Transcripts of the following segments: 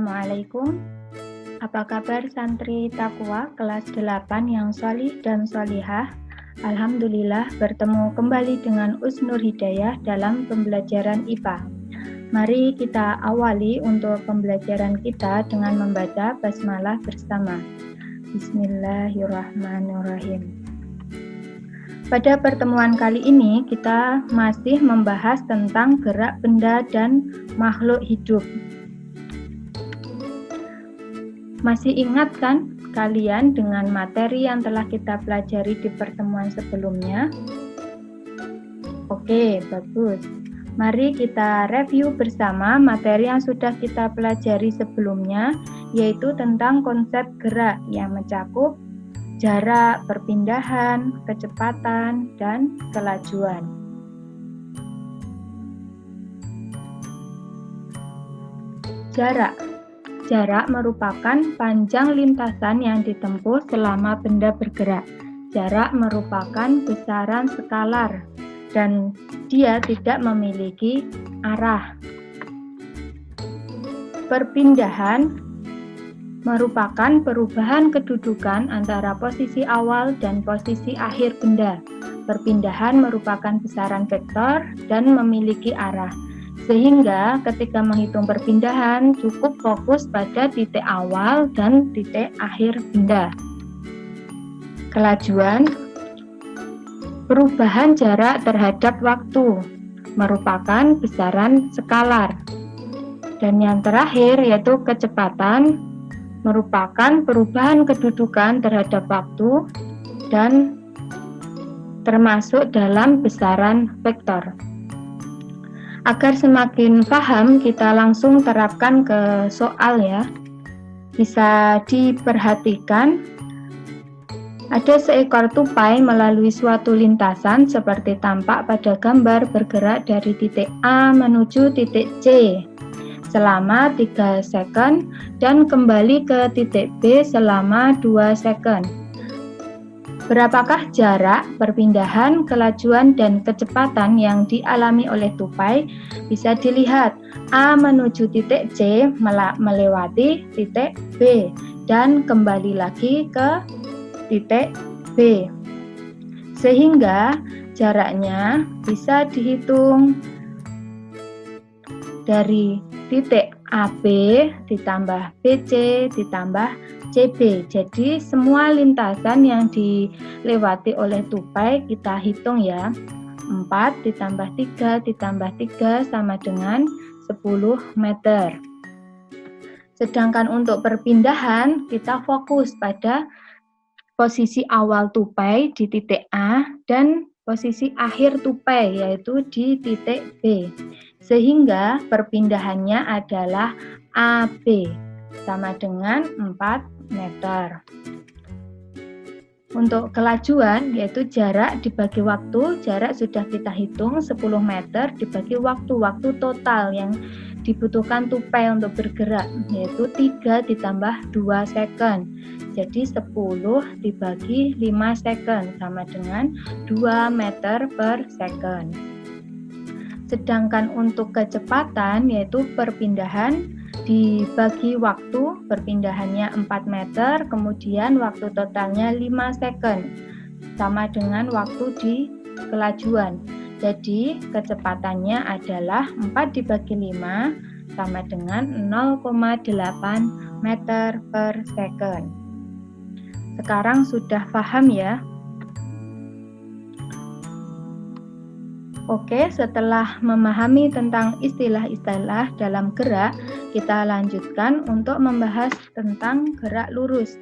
Assalamualaikum. Apa kabar santri Takwa kelas 8 yang sholih dan sholihah? Alhamdulillah bertemu kembali dengan Usnur Hidayah dalam pembelajaran IPA. Mari kita awali untuk pembelajaran kita dengan membaca basmalah bersama. Bismillahirrahmanirrahim. Pada pertemuan kali ini kita masih membahas tentang gerak benda dan makhluk hidup. Masih ingat kan kalian dengan materi yang telah kita pelajari di pertemuan sebelumnya? Oke, bagus. Mari kita review bersama materi yang sudah kita pelajari sebelumnya, yaitu tentang konsep gerak yang mencakup jarak, perpindahan, kecepatan, dan kelajuan. Jarak merupakan panjang lintasan yang ditempuh selama benda bergerak. Jarak merupakan besaran skalar dan dia tidak memiliki arah. Perpindahan merupakan perubahan kedudukan antara posisi awal dan posisi akhir benda. Perpindahan merupakan besaran vektor dan memiliki arah. Sehingga ketika menghitung perpindahan cukup fokus pada titik awal dan titik akhir benda. Kelajuan, perubahan jarak terhadap waktu, merupakan besaran skalar. Dan yang terakhir yaitu kecepatan, merupakan perubahan kedudukan terhadap waktu dan termasuk dalam besaran vektor. Agar semakin paham, kita langsung terapkan ke soal ya. Bisa diperhatikan, ada seekor tupai melalui suatu lintasan seperti tampak pada gambar bergerak dari titik A menuju titik C selama 3 second dan kembali ke titik B selama 2 second. Berapakah jarak, perpindahan, kelajuan, dan kecepatan yang dialami oleh tupai? Bisa dilihat, A menuju titik C melewati titik B dan kembali lagi ke titik B. Sehingga jaraknya bisa dihitung dari titik AB ditambah BC ditambah CB. Jadi semua lintasan yang dilewati oleh tupai kita hitung ya. 4 ditambah 3 ditambah 3 sama dengan 10 meter. Sedangkan untuk perpindahan kita fokus pada posisi awal tupai di titik A dan posisi akhir tupai yaitu di titik B. Sehingga perpindahannya adalah AB sama dengan 4 meter. Untuk kelajuan yaitu jarak dibagi waktu, jarak sudah kita hitung 10 meter dibagi waktu total yang dibutuhkan tupai untuk bergerak yaitu 3 ditambah 2 second. Jadi 10 dibagi 5 second sama dengan 2 meter per second. Sedangkan untuk kecepatan yaitu perpindahan dibagi waktu, perpindahannya 4 meter, kemudian waktu totalnya 5 second, sama dengan waktu di kelajuan. Jadi kecepatannya adalah 4 dibagi 5 sama dengan 0,8 meter per second. Sekarang sudah paham ya? Oke, setelah memahami tentang istilah-istilah dalam gerak, kita lanjutkan untuk membahas tentang gerak lurus.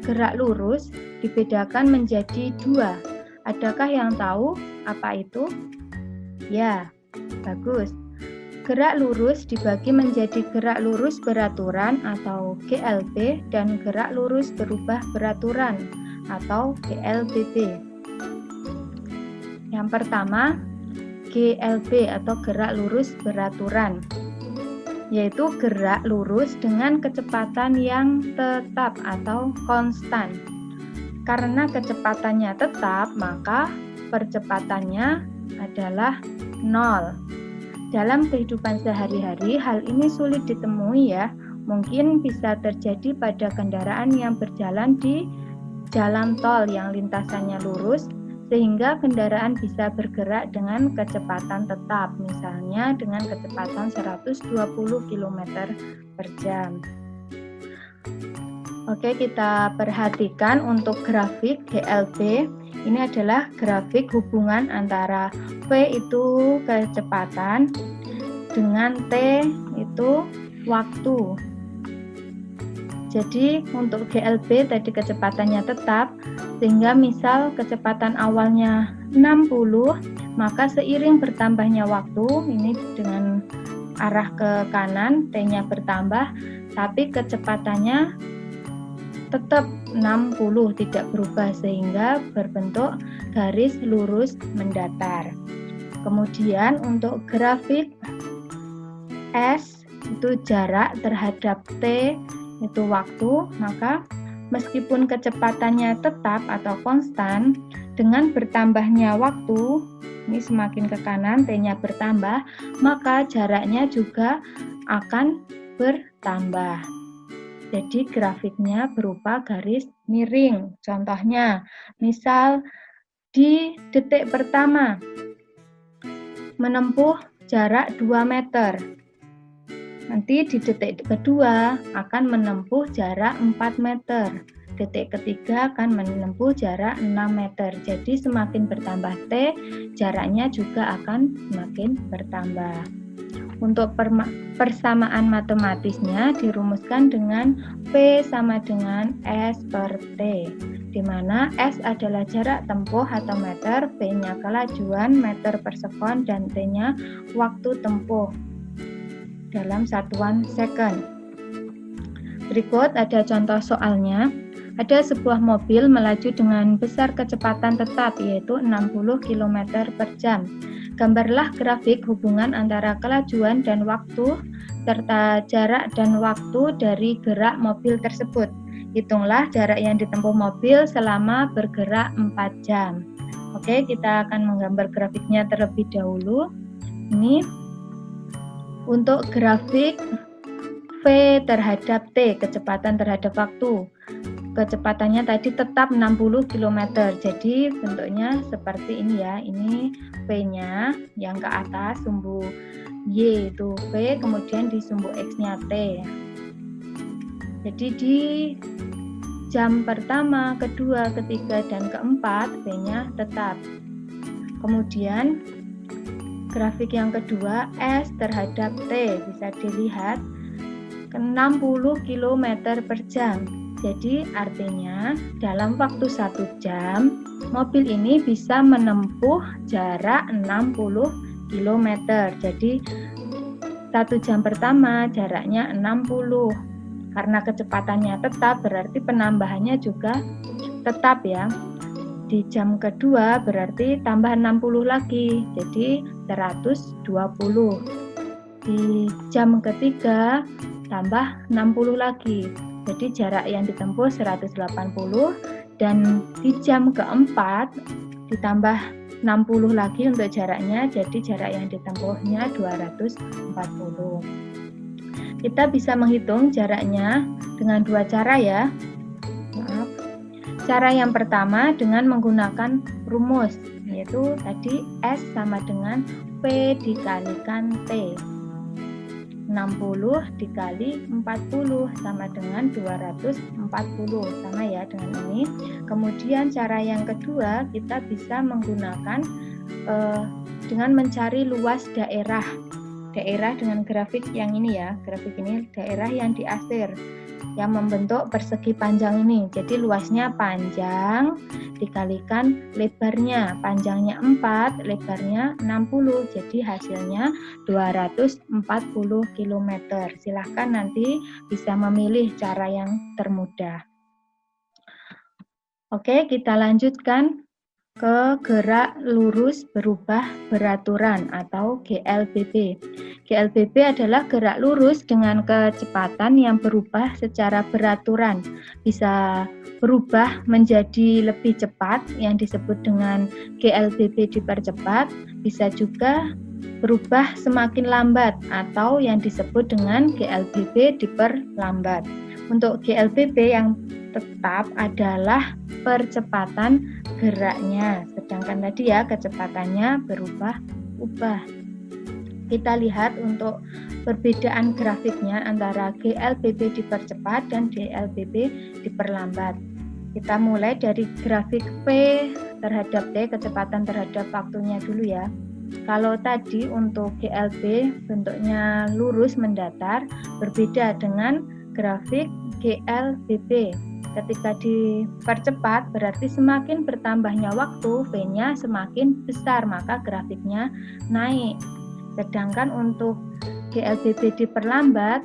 Gerak lurus dibedakan menjadi 2. Adakah yang tahu apa itu? Ya, bagus. Gerak lurus dibagi menjadi gerak lurus beraturan atau GLB dan gerak lurus berubah beraturan atau GLBB. Yang pertama, GLB atau gerak lurus beraturan, yaitu gerak lurus dengan kecepatan yang tetap atau konstan. Karena kecepatannya tetap, maka percepatannya adalah 0. Dalam kehidupan sehari-hari, hal ini sulit ditemui ya, mungkin bisa terjadi pada kendaraan yang berjalan di jalan tol yang lintasannya lurus, sehingga kendaraan bisa bergerak dengan kecepatan tetap, misalnya dengan kecepatan 120 km per jam. Oke, kita perhatikan untuk grafik GLB. Ini adalah grafik hubungan antara V itu kecepatan dengan T itu waktu. Jadi untuk GLB tadi kecepatannya tetap, sehingga misal kecepatan awalnya 60, maka seiring bertambahnya waktu, ini dengan arah ke kanan, T-nya bertambah, tapi kecepatannya tetap 60, tidak berubah, sehingga berbentuk garis lurus mendatar. Kemudian untuk grafik S itu jarak terhadap T itu waktu, maka meskipun kecepatannya tetap atau konstan, dengan bertambahnya waktu, ini semakin ke kanan T-nya bertambah, maka jaraknya juga akan bertambah. Jadi grafiknya berupa garis miring. Contohnya, misal di detik pertama menempuh jarak 2 meter. Nanti di detik kedua akan menempuh jarak 4 meter. Detik ketiga akan menempuh jarak 6 meter. Jadi semakin bertambah T, jaraknya juga akan semakin bertambah. Untuk persamaan matematisnya dirumuskan dengan P sama dengan S per T, di mana S adalah jarak tempuh atau meter, P-nya kelajuan meter per sekon, dan T-nya waktu tempuh dalam satuan second. Berikut ada contoh soalnya. Ada sebuah mobil melaju dengan besar kecepatan tetap, yaitu 60 km per jam. Gambarlah grafik hubungan antara kelajuan dan waktu, serta jarak dan waktu dari gerak mobil tersebut. Hitunglah jarak yang ditempuh mobil selama bergerak 4 jam. Oke, kita akan menggambar grafiknya terlebih dahulu. Ini untuk grafik V terhadap T, kecepatan terhadap waktu. Kecepatannya tadi tetap 60 km, jadi bentuknya seperti ini ya. Ini V-nya yang ke atas, sumbu Y itu V, kemudian di sumbu X-nya T. Jadi di jam pertama, kedua, ketiga, dan keempat V-nya tetap. Kemudian grafik yang kedua S terhadap T, bisa dilihat ke 60 km per jam. Jadi artinya dalam waktu 1 jam mobil ini bisa menempuh jarak 60 km. Jadi 1 jam pertama jaraknya 60. Karena kecepatannya tetap berarti penambahannya juga tetap ya. Di jam kedua berarti tambah 60 lagi, jadi 120. Di jam ketiga tambah 60 lagi. Jadi jarak yang ditempuh 180, dan di jam keempat ditambah 60 lagi untuk jaraknya, jadi jarak yang ditempuhnya 240. Kita bisa menghitung jaraknya dengan 2 cara ya. Cara yang pertama dengan menggunakan rumus, yaitu tadi S sama dengan P dikalikan T. 60 dikali 40 sama dengan 240, sama ya dengan ini. Kemudian cara yang kedua kita bisa menggunakan dengan mencari luas daerah dengan grafik yang ini ya. Grafik ini daerah yang diasir, yang membentuk persegi panjang ini. Jadi luasnya panjang dikalikan lebarnya, panjangnya 4, lebarnya 60, jadi hasilnya 240 km. Silahkan nanti bisa memilih cara yang termudah. Oke, kita lanjutkan. ke gerak lurus berubah beraturan atau GLBB. GLBB adalah gerak lurus dengan kecepatan yang berubah secara beraturan. Bisa berubah menjadi lebih cepat yang disebut dengan GLBB dipercepat, bisa juga berubah semakin lambat atau yang disebut dengan GLBB diperlambat. Untuk GLBB yang tetap adalah percepatan geraknya, sedangkan tadi ya kecepatannya berubah-ubah. Kita lihat untuk perbedaan grafiknya antara GLBB dipercepat dan GLBB diperlambat. Kita mulai dari grafik P terhadap T, kecepatan terhadap waktunya dulu ya. Kalau tadi untuk GLB bentuknya lurus mendatar, berbeda dengan grafik GLBB. Ketika dipercepat berarti semakin bertambahnya waktu, V-nya semakin besar, maka grafiknya naik. Sedangkan untuk GLBB diperlambat,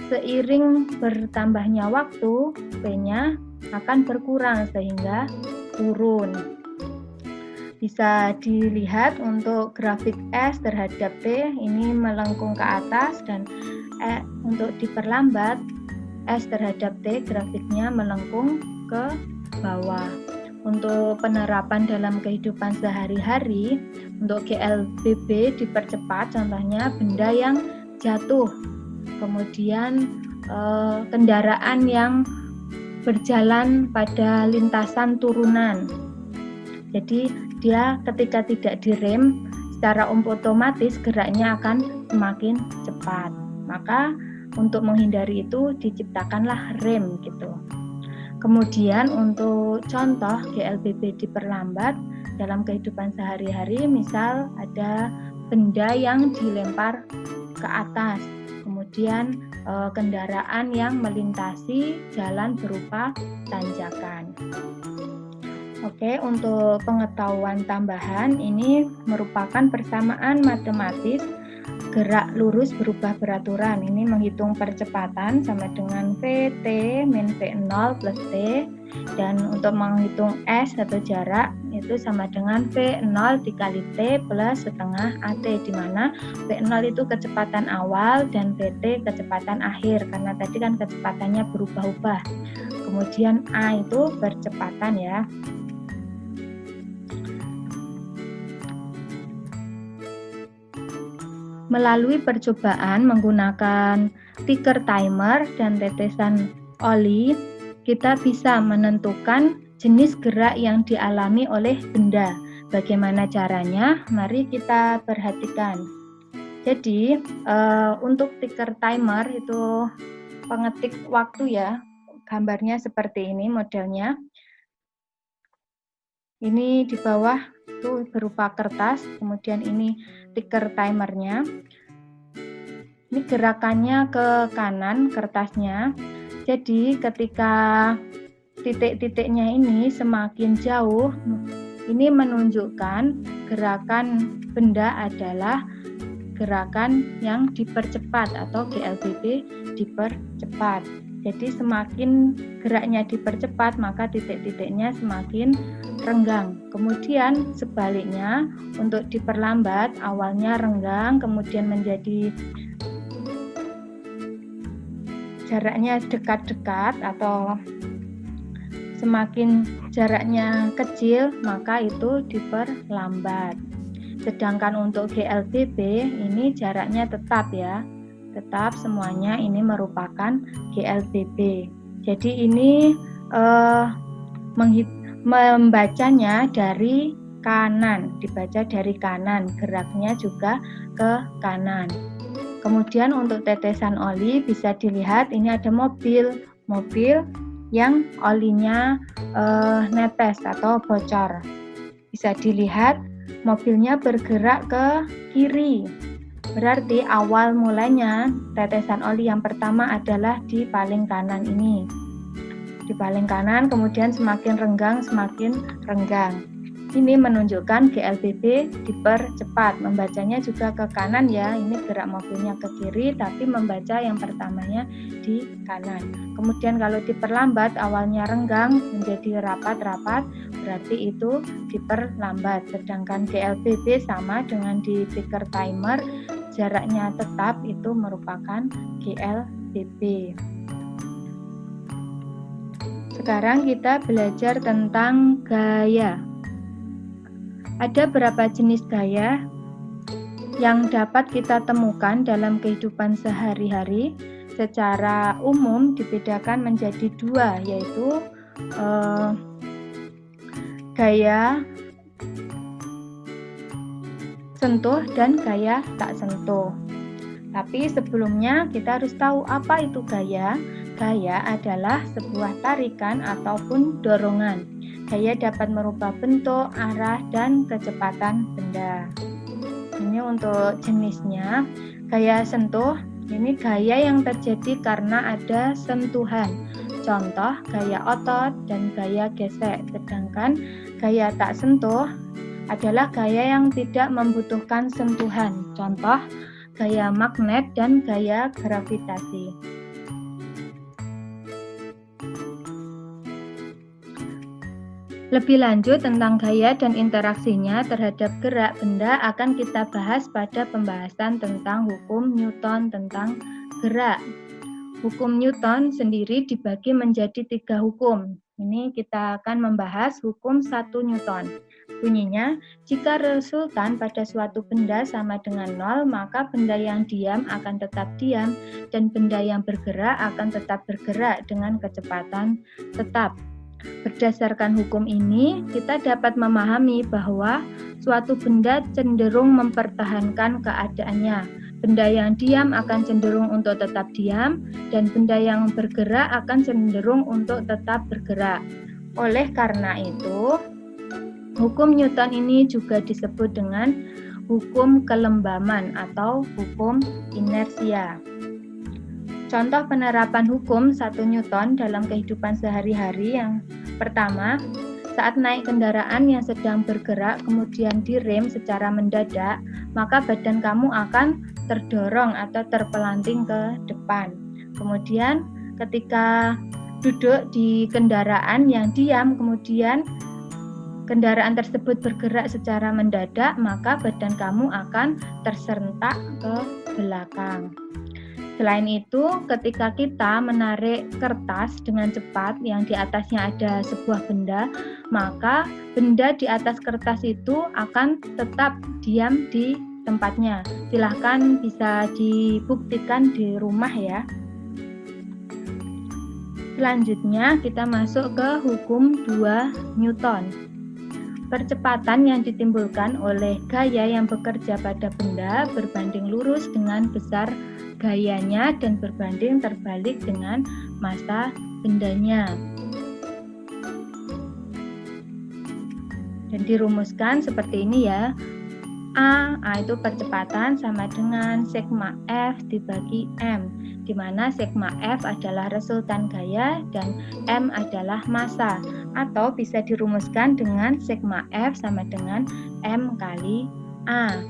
seiring bertambahnya waktu, V-nya akan berkurang sehingga turun. Bisa dilihat untuk grafik S terhadap T, ini melengkung ke atas, dan untuk diperlambat, S terhadap T grafiknya melengkung ke bawah. Untuk penerapan dalam kehidupan sehari-hari, untuk GLBB dipercepat, contohnya benda yang jatuh, kemudian kendaraan yang berjalan pada lintasan turunan. Jadi dia ketika tidak direm secara otomatis geraknya akan semakin cepat. Maka untuk menghindari itu diciptakanlah rem gitu. Kemudian untuk contoh GLBB diperlambat dalam kehidupan sehari-hari, misal ada benda yang dilempar ke atas, kemudian kendaraan yang melintasi jalan berupa tanjakan. Oke, untuk pengetahuan tambahan, ini merupakan persamaan matematis gerak lurus berubah beraturan. Ini menghitung percepatan sama dengan VT min V0 plus T, dan untuk menghitung S atau jarak itu sama dengan V0 dikali T plus setengah AT, di mana V0 itu kecepatan awal dan VT kecepatan akhir, karena tadi kan kecepatannya berubah-ubah. Kemudian A itu percepatan ya. Melalui percobaan menggunakan ticker timer dan tetesan oli, kita bisa menentukan jenis gerak yang dialami oleh benda. Bagaimana caranya? Mari kita perhatikan. Jadi, untuk ticker timer itu pengetik waktu ya. Gambarnya seperti ini modelnya. Ini di bawah itu berupa kertas, kemudian ini ticker timernya. Ini gerakannya ke kanan kertasnya. Jadi ketika titik-titiknya ini semakin jauh, ini menunjukkan gerakan benda adalah gerakan yang dipercepat atau GLBB dipercepat. Jadi semakin geraknya dipercepat, maka titik-titiknya semakin renggang. Kemudian sebaliknya, untuk diperlambat, awalnya renggang, kemudian menjadi jaraknya dekat-dekat atau semakin jaraknya kecil, maka itu diperlambat. Sedangkan untuk GLBB ini jaraknya tetap ya. Tetap semuanya ini merupakan GLBB. Jadi ini membacanya dari kanan, dibaca dari kanan, geraknya juga ke kanan. Kemudian untuk tetesan oli bisa dilihat ini ada mobil yang olinya netes atau bocor. Bisa dilihat mobilnya bergerak ke kiri. Berarti awal mulanya tetesan oli yang pertama adalah di paling kanan ini. Di paling kanan, kemudian semakin renggang, Ini menunjukkan GLBB dipercepat. Membacanya juga ke kanan ya. Ini gerak mobilnya ke kiri, tapi membaca yang pertamanya di kanan. Kemudian kalau diperlambat, awalnya renggang menjadi rapat-rapat, berarti itu diperlambat. Sedangkan GLBB sama dengan di ticker timer, jaraknya tetap, itu merupakan GLBB. Sekarang kita belajar tentang gaya. Ada berapa jenis gaya yang dapat kita temukan dalam kehidupan sehari-hari? Secara umum dibedakan menjadi dua, yaitu gaya sentuh dan gaya tak sentuh. Tapi sebelumnya kita harus tahu apa itu gaya. Gaya adalah sebuah tarikan ataupun dorongan. Gaya dapat merubah bentuk, arah, dan kecepatan benda. Ini untuk jenisnya. Gaya sentuh, ini gaya yang terjadi karena ada sentuhan. Contoh, gaya otot dan gaya gesek. Sedangkan gaya tak sentuh adalah gaya yang tidak membutuhkan sentuhan. Contoh, gaya magnet dan gaya gravitasi. Lebih lanjut tentang gaya dan interaksinya terhadap gerak benda akan kita bahas pada pembahasan tentang hukum Newton tentang gerak. Hukum Newton sendiri dibagi menjadi 3 hukum. Ini kita akan membahas hukum 1 Newton. Bunyinya, jika resultan pada suatu benda sama dengan 0, maka benda yang diam akan tetap diam dan benda yang bergerak akan tetap bergerak dengan kecepatan tetap. Berdasarkan hukum ini, kita dapat memahami bahwa suatu benda cenderung mempertahankan keadaannya. Benda yang diam akan cenderung untuk tetap diam, dan benda yang bergerak akan cenderung untuk tetap bergerak. Oleh karena itu, hukum Newton ini juga disebut dengan hukum kelembaman atau hukum inersia. Contoh penerapan hukum 1 Newton dalam kehidupan sehari-hari yang pertama, saat naik kendaraan yang sedang bergerak kemudian direm secara mendadak, maka badan kamu akan terdorong atau terpelanting ke depan. Kemudian ketika duduk di kendaraan yang diam, kemudian kendaraan tersebut bergerak secara mendadak, maka badan kamu akan tersentak ke belakang. Selain itu, ketika kita menarik kertas dengan cepat yang di atasnya ada sebuah benda, maka benda di atas kertas itu akan tetap diam di tempatnya. Silahkan bisa dibuktikan di rumah ya. Selanjutnya kita masuk ke hukum 2 Newton. Percepatan yang ditimbulkan oleh gaya yang bekerja pada benda berbanding lurus dengan besar gayanya dan berbanding terbalik dengan massa bendanya. Dan dirumuskan seperti ini ya. A itu percepatan sama dengan sigma F dibagi M, di mana sigma F adalah resultan gaya dan M adalah massa, atau bisa dirumuskan dengan sigma F sama dengan M kali A.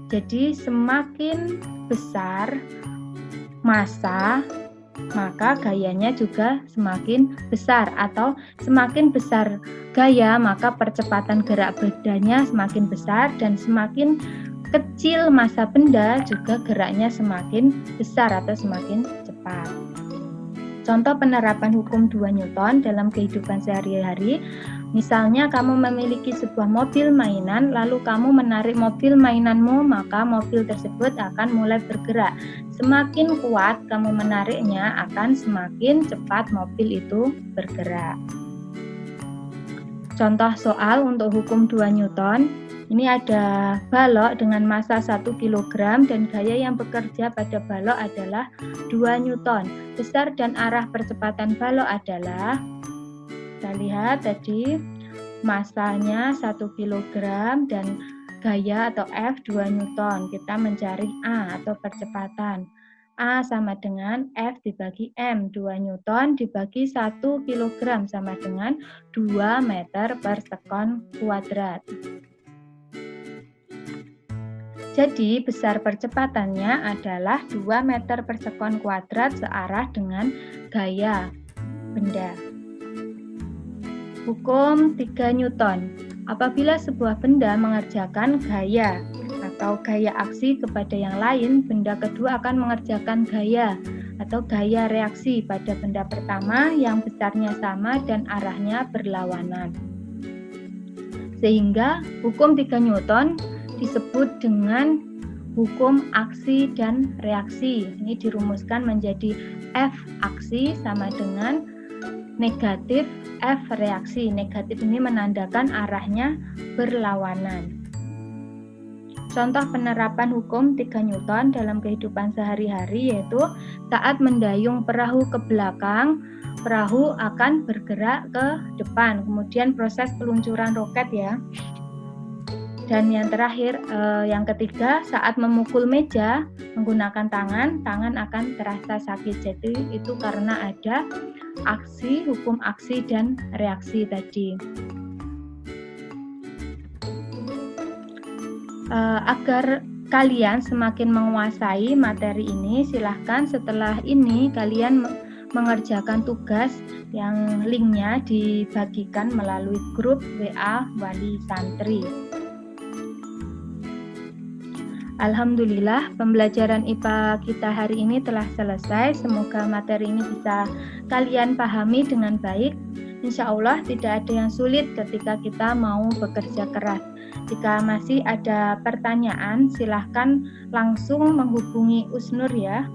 Jadi semakin besar massa, maka gayanya juga semakin besar, atau semakin besar gaya maka percepatan gerak bendanya semakin besar, dan semakin kecil massa benda juga geraknya semakin besar atau semakin cepat. Contoh penerapan hukum 2 Newton dalam kehidupan sehari-hari. Misalnya kamu memiliki sebuah mobil mainan, lalu kamu menarik mobil mainanmu, maka mobil tersebut akan mulai bergerak. Semakin kuat kamu menariknya, akan semakin cepat mobil itu bergerak. Contoh soal untuk hukum 2 Newton. Ini ada balok dengan massa 1 kg dan gaya yang bekerja pada balok adalah 2 Newton. Besar dan arah percepatan balok adalah, kita lihat tadi massanya 1 kg dan gaya atau F 2 Newton. Kita mencari A atau percepatan. A sama dengan F dibagi M. 2 Newton dibagi 1 kilogram sama dengan 2 meter per sekon kuadrat. Jadi besar percepatannya adalah 2 meter per sekon kuadrat searah dengan gaya benda. Hukum 3 Newton. Apabila sebuah benda mengerjakan gaya atau gaya aksi kepada yang lain, benda kedua akan mengerjakan gaya atau gaya reaksi pada benda pertama yang besarnya sama dan arahnya berlawanan. Sehingga hukum 3 Newton disebut dengan hukum aksi dan reaksi. Ini dirumuskan menjadi F aksi sama dengan negatif F reaksi. Negatif ini menandakan arahnya berlawanan. Contoh penerapan hukum 3 Newton dalam kehidupan sehari-hari yaitu saat mendayung perahu ke belakang, perahu akan bergerak ke depan. Kemudian proses peluncuran roket ya. Dan yang terakhir, yang ketiga, saat memukul meja menggunakan tangan akan terasa sakit. Jadi itu karena ada aksi, hukum aksi dan reaksi tadi. Agar kalian semakin menguasai materi ini, silahkan setelah ini kalian mengerjakan tugas yang linknya dibagikan melalui grup WA Wali Santri. Alhamdulillah, pembelajaran IPA kita hari ini telah selesai. Semoga materi ini bisa kalian pahami dengan baik. Insya Allah tidak ada yang sulit ketika kita mau bekerja keras. Jika masih ada pertanyaan, silahkan langsung menghubungi Usnur ya.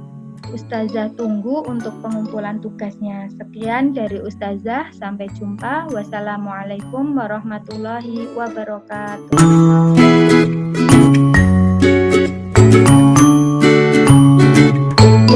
Ustazah tunggu untuk pengumpulan tugasnya. Sekian dari Ustazah, sampai jumpa. Wassalamualaikum warahmatullahi wabarakatuh.